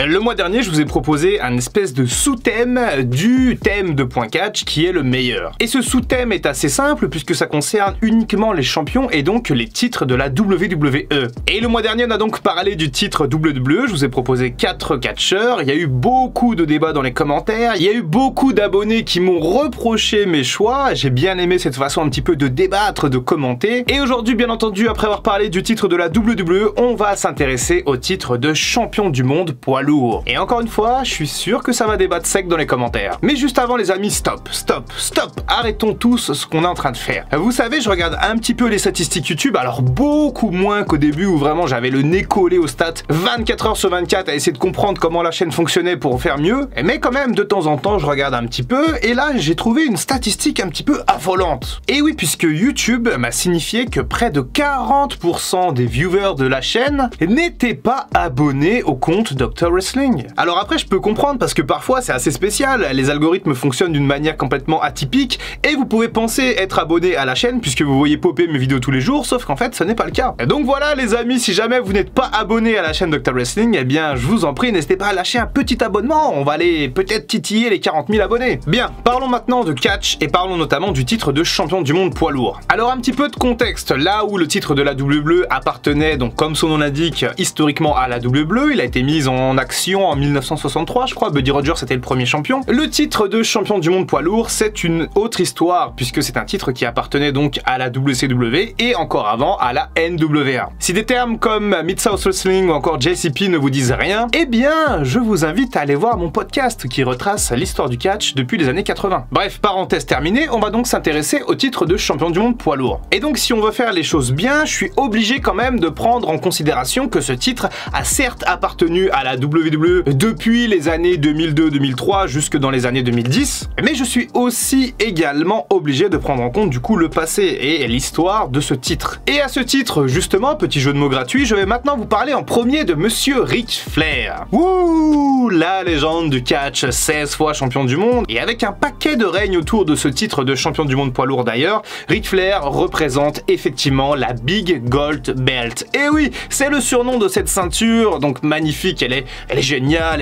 Le mois dernier, je vous ai proposé un espèce de sous-thème du thème de Point Catch qui est le meilleur. Et ce sous-thème est assez simple puisque ça concerne uniquement les champions et donc les titres de la WWE. Et le mois dernier, on a donc parlé du titre WWE, je vous ai proposé 4 catcheurs, il y a eu beaucoup de débats dans les commentaires, il y a eu beaucoup d'abonnés qui m'ont reproché mes choix, j'ai bien aimé cette façon un petit peu de débattre, de commenter. Et aujourd'hui, bien entendu, après avoir parlé du titre de la WWE, on va s'intéresser au titre de champion du monde poids lourd. Et encore une fois, je suis sûr que ça va débattre sec dans les commentaires. Mais juste avant les amis, stop, arrêtons tous ce qu'on est en train de faire. Vous savez, je regarde un petit peu les statistiques YouTube, alors beaucoup moins qu'au début où vraiment j'avais le nez collé aux stats 24 heures sur 24 à essayer de comprendre comment la chaîne fonctionnait pour faire mieux. Mais quand même, de temps en temps, je regarde un petit peu et là, j'ai trouvé une statistique un petit peu affolante. Et oui, puisque YouTube m'a signifié que près de 40% des viewers de la chaîne n'étaient pas abonnés au compte Dr Wrestling. Alors après, je peux comprendre parce que parfois c'est assez spécial, les algorithmes fonctionnent d'une manière complètement atypique et vous pouvez penser être abonné à la chaîne puisque vous voyez popper mes vidéos tous les jours, sauf qu'en fait ce n'est pas le cas. Et donc voilà les amis, si jamais vous n'êtes pas abonné à la chaîne Dr Wrestling, eh bien je vous en prie, n'hésitez pas à lâcher un petit abonnement, on va aller peut-être titiller les 40 000 abonnés. Bien, parlons maintenant de catch et parlons notamment du titre de champion du monde poids lourd. Alors un petit peu de contexte, là où le titre de la WWE appartenait, donc comme son nom l'indique, historiquement à la WWE, il a été mis en action en 1963 je crois, Buddy Rogers était le premier champion. Le titre de champion du monde poids lourd, c'est une autre histoire puisque c'est un titre qui appartenait donc à la WCW et encore avant à la NWA. Si des termes comme Mid-South Wrestling ou encore JCP ne vous disent rien, eh bien je vous invite à aller voir mon podcast qui retrace l'histoire du catch depuis les années 80. Bref, parenthèse terminée, on va donc s'intéresser au titre de champion du monde poids lourd. Et donc si on veut faire les choses bien, je suis obligé quand même de prendre en considération que ce titre a certes appartenu à la WWE depuis les années 2002-2003 jusque dans les années 2010, mais je suis aussi également obligé de prendre en compte du coup le passé et l'histoire de ce titre. Et à ce titre, justement, petit jeu de mots gratuit, je vais maintenant vous parler en premier de Monsieur Ric Flair. Wouh, la légende du catch, 16 fois champion du monde, et avec un paquet de règnes autour de ce titre de champion du monde poids lourd d'ailleurs, Ric Flair représente effectivement la Big Gold Belt. Et oui, c'est le surnom de cette ceinture, donc magnifique, elle est géniale,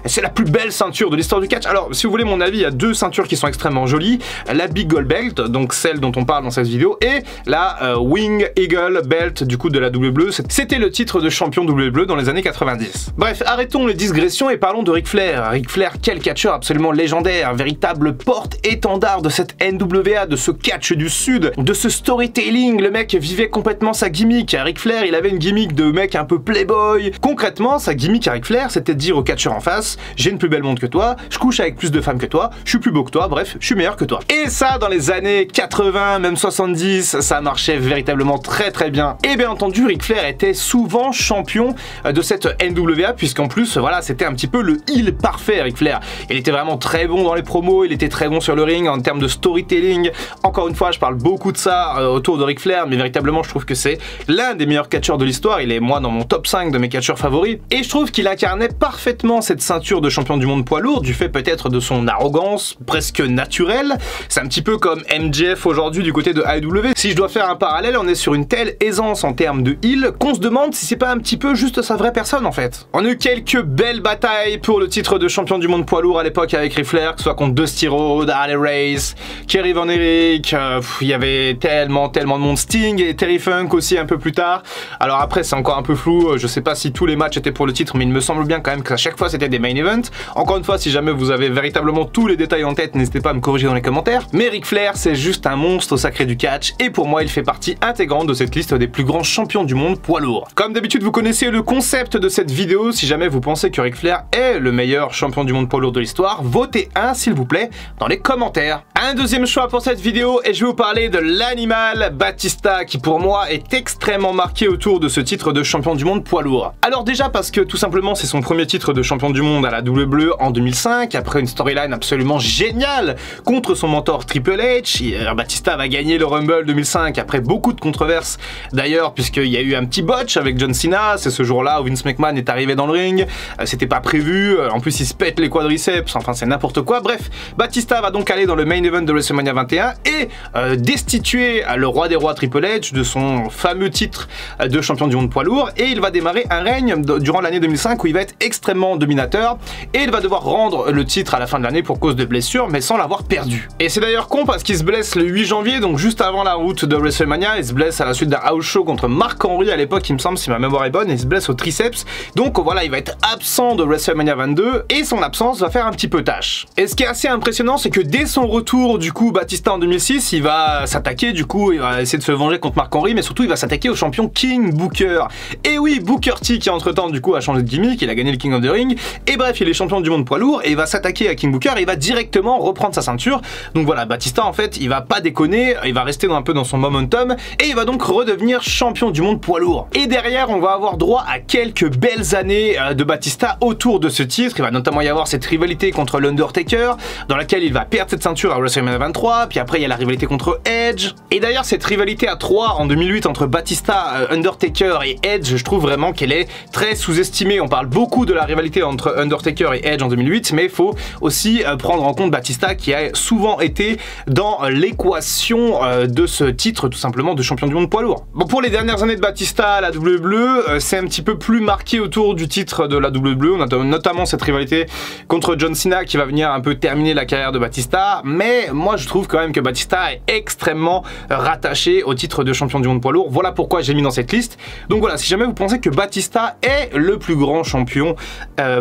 c'est la plus belle ceinture de l'histoire du catch. Alors, si vous voulez mon avis, il y a deux ceintures qui sont extrêmement jolies, la Big Gold Belt, donc celle dont on parle dans cette vidéo, et la Wing Eagle Belt du coup de la WWE. C'était le titre de champion WWE dans les années 90. Bref, arrêtons les digressions et parlons de Ric Flair. Ric Flair, quel catcheur absolument légendaire, véritable porte-étendard de cette NWA, de ce catch du Sud, de ce storytelling. Le mec vivait complètement sa gimmick. Ric Flair, il avait une gimmick de mec un peu playboy. Concrètement, sa gimmick à Ric Flair, c'était de dire au catcheur en face, j'ai une plus belle montre que toi, je couche avec plus de femmes que toi, je suis plus beau que toi, bref, je suis meilleur que toi. Et ça, dans les années 80, même 70, ça marchait véritablement très bien. Et bien entendu, Ric Flair était souvent champion de cette NWA, puisqu'en plus, voilà, c'était un petit peu le heel parfait, Ric Flair. Il était vraiment très bon dans les promos, il était très bon sur le ring, en termes de storytelling. Encore une fois, je parle beaucoup de ça autour de Ric Flair, mais véritablement, je trouve que c'est l'un des meilleurs catcheurs de l'histoire. Il est, moi, dans mon top 5 de mes catcheurs favoris. Et je trouve qu'il incarnait parfaitement cette ceinture de champion du monde poids lourd, du fait peut-être de son arrogance presque naturelle. C'est un petit peu comme MJF aujourd'hui du côté de AEW. Si je dois faire un parallèle, on est sur une telle aisance en termes de heel qu'on se demande si c'est pas un petit peu juste sa vraie personne en fait. On a eu quelques belles batailles pour le titre de champion du monde poids lourd à l'époque avec Ric Flair, que ce soit contre Dusty Rhodes, Harley Race, Kerry Von Erich, il y avait tellement de monde, Sting et Terry Funk aussi un peu plus tard. Alors après c'est encore un peu flou, je sais pas si tous les matchs étaient pour le titre, mais il me semble bien quand même qu'à chaque fois c'était des main events. Encore une fois, si jamais vous avez véritablement tous les détails en tête, n'hésitez pas à me corriger dans les commentaires. Mais Ric Flair, c'est juste un monstre sacré du catch, et pour moi il fait partie intégrante de cette liste des plus grands champions du monde poids lourd. Comme d'habitude, vous connaissez le concept de cette vidéo. Si jamais vous pensez que Ric Flair est le meilleur champion du monde poids lourd de l'histoire, votez un s'il vous plaît dans les commentaires. Un deuxième choix pour cette vidéo, et je vais vous parler de l'animal Batista, qui pour moi est extrêmement marqué autour de ce titre de champion du monde poids lourd. Alors déjà parce que tout simplement c'est son premier titre de champion du monde à la WWE en 2005, après une storyline absolument géniale contre son mentor Triple H. Batista va gagner le Rumble 2005 après beaucoup de controverses d'ailleurs, puisqu'il y a eu un petit botch avec John Cena. C'est ce jour-là où Vince McMahon est arrivé dans le ring, c'était pas prévu, en plus il se pète les quadriceps, enfin c'est n'importe quoi. Bref, Batista va donc aller dans le main event de WrestleMania 21 et destituer le roi des rois Triple H de son fameux titre de champion du monde poids lourd, et il va démarrer un règne durant l'année 2005 où il va va être extrêmement dominateur et il va devoir rendre le titre à la fin de l'année pour cause de blessure, mais sans l'avoir perdu. Et c'est d'ailleurs con parce qu'il se blesse le 8 janvier, donc juste avant la route de WrestleMania. Il se blesse à la suite d'un house show contre Mark Henry à l'époque, il me semble, si ma mémoire est bonne, et il se blesse au triceps. Donc voilà, il va être absent de WrestleMania 22 et son absence va faire un petit peu tâche. Et ce qui est assez impressionnant, c'est que dès son retour, du coup, Batista en 2006, il va s'attaquer, du coup, il va essayer de se venger contre Mark Henry, mais surtout il va s'attaquer au champion King Booker. Et oui, Booker T qui entre-temps, du coup, a changé de gimmick, il a gagné le King of the Ring, et bref, il est champion du monde poids lourd, et il va s'attaquer à King Booker, et il va directement reprendre sa ceinture. Donc voilà, Batista, en fait, il va pas déconner, il va rester un peu dans son momentum, et il va donc redevenir champion du monde poids lourd. Et derrière, on va avoir droit à quelques belles années de Batista autour de ce titre. Il va notamment y avoir cette rivalité contre l'Undertaker, dans laquelle il va perdre cette ceinture à WrestleMania 23, puis après il y a la rivalité contre Edge. Et d'ailleurs, cette rivalité à 3 en 2008 entre Batista, Undertaker et Edge, je trouve vraiment qu'elle est très sous-estimée. On parle beaucoup de la rivalité entre Undertaker et Edge en 2008, mais il faut aussi prendre en compte Batista qui a souvent été dans l'équation de ce titre, tout simplement, de champion du monde poids lourd. Bon, pour les dernières années de Batista à la WWE, c'est un petit peu plus marqué autour du titre de la WWE. On a notamment cette rivalité contre John Cena qui va venir un peu terminer la carrière de Batista, mais moi je trouve quand même que Batista est extrêmement rattaché au titre de champion du monde poids lourd. Voilà pourquoi j'ai mis dans cette liste. Donc voilà, si jamais vous pensez que Batista est le plus grand champion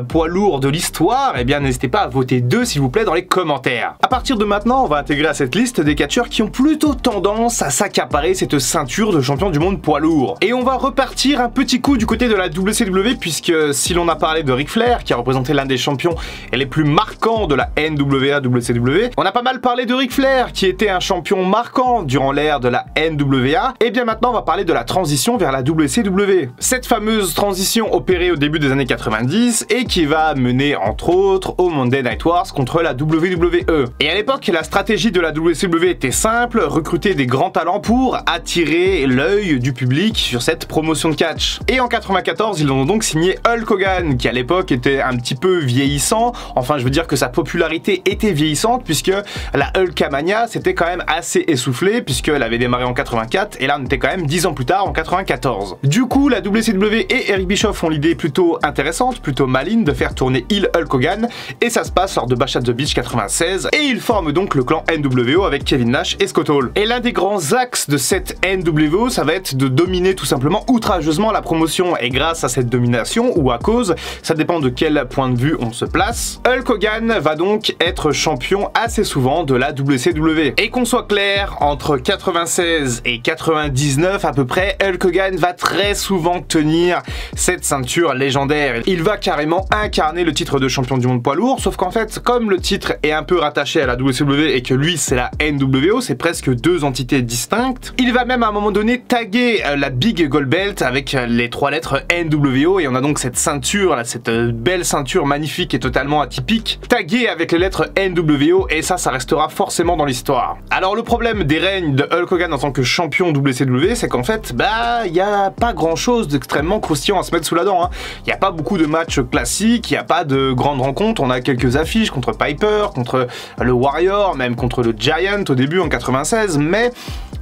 poids lourd de l'histoire, eh bien n'hésitez pas à voter 2 s'il vous plaît dans les commentaires. À partir de maintenant, on va intégrer à cette liste des catcheurs qui ont plutôt tendance à s'accaparer cette ceinture de champion du monde poids lourd. Et on va repartir un petit coup du côté de la WCW, puisque si l'on a parlé de Ric Flair, qui a représenté l'un des champions les plus marquants de la NWA WCW, on a pas mal parlé de Ric Flair, qui était un champion marquant durant l'ère de la NWA, et bien maintenant on va parler de la transition vers la WCW. Cette fameuse transition opérée au début des années 90 et qui va mener entre autres au Monday Night Wars contre la WWE. Et à l'époque, la stratégie de la WCW était simple, recruter des grands talents pour attirer l'œil du public sur cette promotion de catch. Et en 94, ils ont donc signé Hulk Hogan, qui à l'époque était un petit peu vieillissant, enfin je veux dire que sa popularité était vieillissante, puisque la Hulkamania s'était quand même assez essoufflée, puisqu'elle avait démarré en 84, et là on était quand même 10 ans plus tard, en 94. Du coup, la WCW et Eric Bischoff ont l'idée plutôt intéressante, plutôt maligne, de faire tourner heel Hulk Hogan, et ça se passe lors de Bash at the Beach 96, et ils forment donc le clan NWO avec Kevin Nash et Scott Hall. Et l'un des grands axes de cette NWO, ça va être de dominer tout simplement outrageusement la promotion, et grâce à cette domination, ou à cause, ça dépend de quel point de vue on se place, Hulk Hogan va donc être champion assez souvent de la WCW. Et qu'on soit clair, entre 96 et 99 à peu près, Hulk Hogan va très souvent tenir cette ceinture légendaire. Il va carrément incarner le titre de champion du monde poids lourd, sauf qu'en fait, comme le titre est un peu rattaché à la WCW et que lui c'est la NWO, c'est presque deux entités distinctes, il va même à un moment donné taguer la Big Gold Belt avec les 3 lettres NWO, et on a donc cette ceinture, là, cette belle ceinture magnifique et totalement atypique, taguée avec les lettres NWO, et ça restera forcément dans l'histoire. Alors le problème des règnes de Hulk Hogan en tant que champion WCW, c'est qu'en fait, bah, il n'y a pas grand chose d'extrêmement croustillant à se mettre sous la dent, hein. Il n'y a pas beaucoup de matchs classiques, il n'y a pas de grandes rencontres, on a quelques affiches contre Piper, contre le Warrior, même contre le Giant au début en 96, mais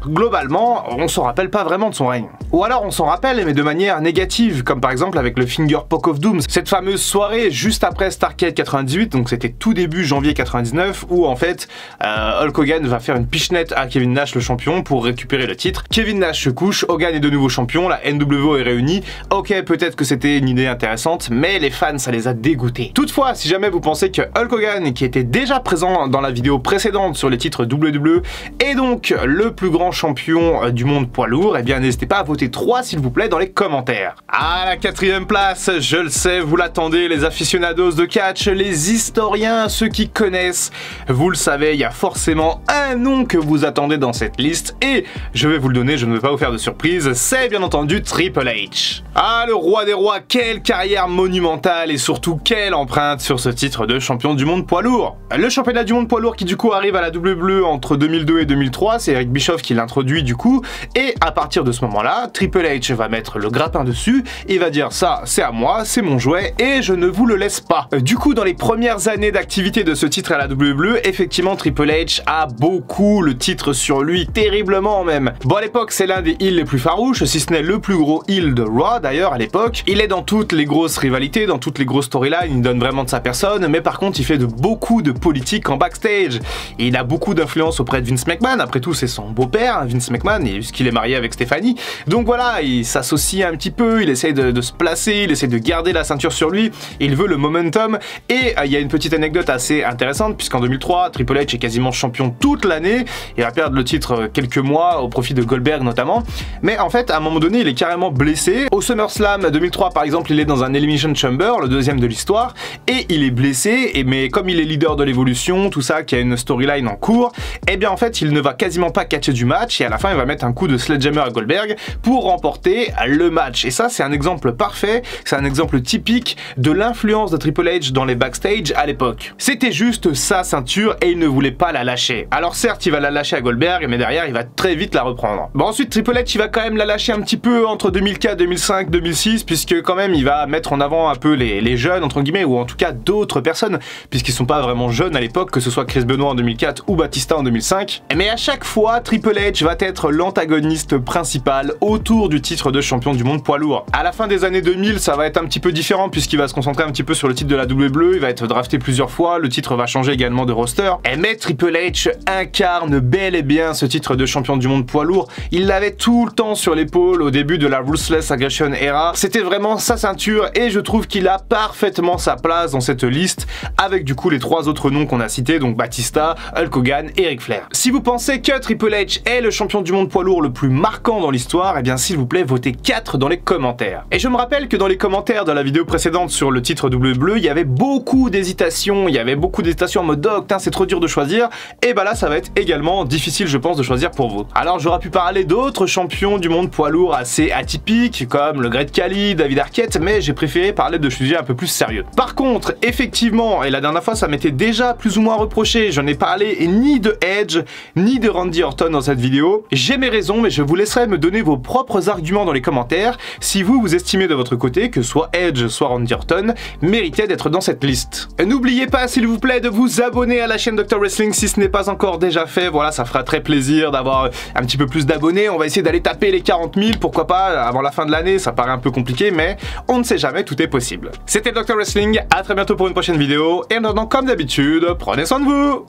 globalement, on s'en rappelle pas vraiment de son règne. Ou alors on s'en rappelle, mais de manière négative, comme par exemple avec le Finger Poke of Doom, cette fameuse soirée juste après Starrcade 98, donc c'était tout début janvier 99, où en fait Hulk Hogan va faire une pichenette à Kevin Nash, le champion, pour récupérer le titre. Kevin Nash se couche, Hogan est de nouveau champion, la NWO est réunie. Ok, peut-être que c'était une idée intéressante, mais les fans, ça les a dégoûtés. Toutefois, si jamais vous pensez que Hulk Hogan, qui était déjà présent dans la vidéo précédente sur les titres WWE, est donc le plus grand champion du monde poids lourd, eh bien n'hésitez pas à voter 3 s'il vous plaît dans les commentaires. À la 4e place, je le sais, vous l'attendez, les aficionados de catch, les historiens, ceux qui connaissent, vous le savez, il y a forcément un nom que vous attendez dans cette liste, et je vais vous le donner, je ne vais pas vous faire de surprise, c'est bien entendu Triple H. Ah, le roi des rois, quelle carrière monumentale, et surtout quelle empreinte sur ce titre de champion du monde poids lourd. Le championnat du monde poids lourd qui du coup arrive à la WWE entre 2002 et 2003, c'est Eric Bischoff qui l'introduit du coup, et à partir de ce moment-là, Triple H va mettre le grappin dessus, il va dire ça c'est à moi, c'est mon jouet, et je ne vous le laisse pas. Du coup, dans les premières années d'activité de ce titre à la WWE, effectivement Triple H a beaucoup le titre sur lui, terriblement même. Bon, à l'époque c'est l'un des heels les plus farouches, si ce n'est le plus gros heel de Raw d'ailleurs à l'époque, il est dans toutes les grosses grosses rivalités, dans toutes les grosses storylines, il donne vraiment de sa personne, mais par contre il fait beaucoup de politique en backstage. Et il a beaucoup d'influence auprès de Vince McMahon, après tout c'est son beau-père, Vince McMahon, puisqu'il est marié avec Stephanie. Donc voilà, il s'associe un petit peu, il essaie de se placer, il essaie de garder la ceinture sur lui, il veut le momentum. Et il y a une petite anecdote assez intéressante, puisqu'en 2003, Triple H est quasiment champion toute l'année, il va perdre le titre quelques mois au profit de Goldberg notamment. Mais en fait, à un moment donné, il est carrément blessé. Au SummerSlam 2003 par exemple, il est dans un Elimination Chamber, le deuxième de l'histoire, et il est blessé, mais comme il est leader de l'évolution, tout ça, qui a une storyline en cours, et bien en fait il ne va quasiment pas catcher du match, et à la fin il va mettre un coup de sledgehammer à Goldberg pour remporter le match. Et ça c'est un exemple parfait, c'est un exemple typique de l'influence de Triple H dans les backstage à l'époque. C'était juste sa ceinture et il ne voulait pas la lâcher. Alors certes il va la lâcher à Goldberg, mais derrière il va très vite la reprendre. Bon, ensuite Triple H il va quand même la lâcher un petit peu entre 2004, 2005, 2006, puisque quand même il va mettre en avant un peu les jeunes entre guillemets, ou en tout cas d'autres personnes, puisqu'ils sont pas vraiment jeunes à l'époque, que ce soit Chris Benoit en 2004 ou Batista en 2005. Mais à chaque fois, Triple H va être l'antagoniste principal autour du titre de champion du monde poids lourd. À la fin des années 2000, ça va être un petit peu différent, puisqu'il va se concentrer un petit peu sur le titre de la WWE, il va être drafté plusieurs fois, le titre va changer également de roster. Mais Triple H incarne bel et bien ce titre de champion du monde poids lourd. Il l'avait tout le temps sur l'épaule au début de la Ruthless Aggression Era. C'était vraiment sa ceinture et je trouve qu'il a parfaitement sa place dans cette liste, avec du coup les trois autres noms qu'on a cités, donc Batista, Hulk Hogan et Ric Flair. Si vous pensez que Triple H est le champion du monde poids lourd le plus marquant dans l'histoire, eh bien s'il vous plaît votez 4 dans les commentaires. Et je me rappelle que dans les commentaires de la vidéo précédente sur le titre WWE, il y avait beaucoup d'hésitations, en mode oh, putain c'est trop dur de choisir, et bah là ça va être également difficile je pense de choisir pour vous. Alors j'aurais pu parler d'autres champions du monde poids lourd assez atypiques, comme le Great Khali, David Arquette, mais j'ai préféré parler de sujets un peu plus sérieux. Par contre, effectivement, et la dernière fois ça m'était déjà plus ou moins reproché, je n'ai parlé ni de Edge, ni de Randy Orton dans cette vidéo. J'ai mes raisons, mais je vous laisserai me donner vos propres arguments dans les commentaires, si vous estimez de votre côté que soit Edge, soit Randy Orton méritaient d'être dans cette liste. N'oubliez pas s'il vous plaît de vous abonner à la chaîne Dr Wrestling si ce n'est pas encore déjà fait, voilà ça fera très plaisir d'avoir un petit peu plus d'abonnés, on va essayer d'aller taper les 40 000, pourquoi pas avant la fin de l'année, ça paraît un peu compliqué mais on ne sait jamais, tout est possible. C'était Dr Wrestling, à très bientôt pour une prochaine vidéo, et en attendant comme d'habitude, prenez soin de vous.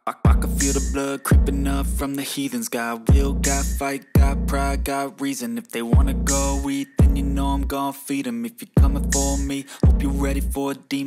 I can feel the blood creeping up from the heathens. Got will, got fight, got pride, got reason. If they wanna go eat, then you know I'm gon' feed them. If you're coming for me, hope you're ready for a demon.